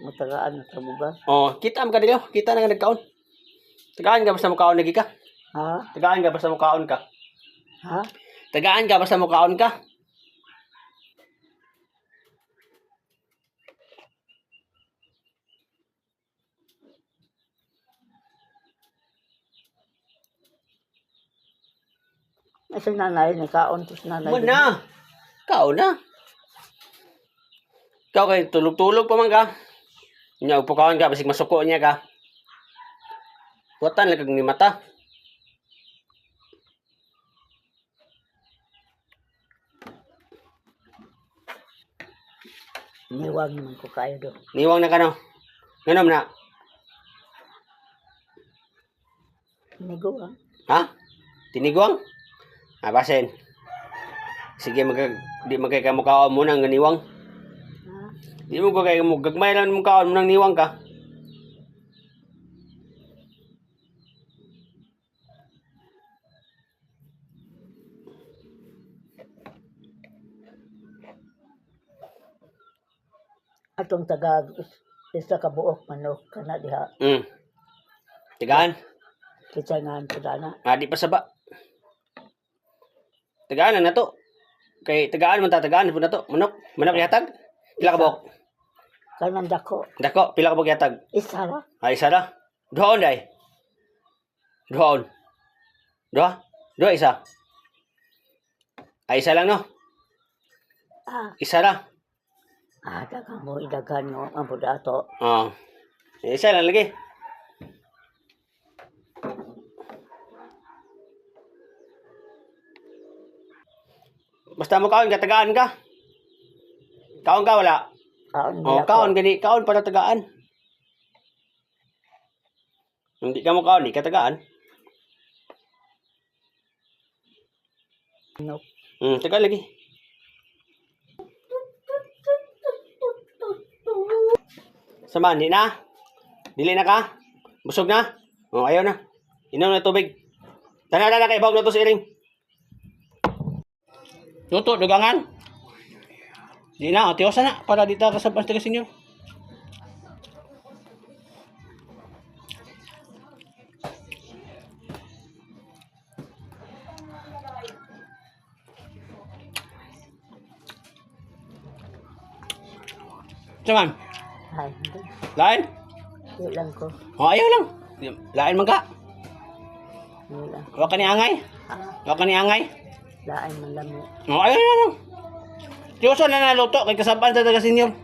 Matagaan na sa bugas. Oh, kita mo ka dito. Kita na nga nagkaon. Tagaan ka basta mo kaon lagi ka. Ha? Tagaan ka basta mo kaon ka. Ha? Tagaan ka basta mo kaon ka. Ay, si nanay, nakaon to si nanay. Mo na. Kaon na. Ikaw kay tulog-tulog pa man ka. Nya upo kaon ka basig masuko niya ka. Watan lang kag ni mata. Niwag naman ko kayo do. Niwang na ka no. Nganom na. Nigo ah. Ha? Tinigwang? Basen. Sige di magkay ka mukaon mo nang ganiwang. Ha? Di mo ko kay mo gagmay lang mo kaon mo nang niwang ka. Atong taga isa ka buok manok kana diha. Tigaan? Kitsa nga ang na. Di pa saba. Tigaan na to. Kay tigaan man ta tigaan po na to. Manok, manok yatag. Pila ka buok? Kanang dako. Dako, pila ka buok yatag? Isa ra. Isa ra. Doon day. Doon. Doa? Doa isa. Isa lang no. Isa ra. Dagang mo idagan mo ang budato. Isa lang lagi. Basta mo kaon ka, tagaan ka. Kaon ka, wala. Kaon gani, kaon para tagaan. Hindi ka mo kaon, di ka tagaan. Nope. Tagaan lagi. Sama, hindi na. Dili na ka. Busog na. Ayaw na. Inom na tubig. Tana kay bawag na to si Iring. Luto, dugangan. Di na, tiyosa na. Para dito ka sa taga senyor. Saman? Ay, hindi. Lain? Di lang ko. Ayaw lang. Lain man ka. Di lang. Huwag ka ni angay. Huwag ka ni angay. Lain man lang mo. Ayaw lang. Tiyosa na naluto. Kay kasaban sa taga senyor.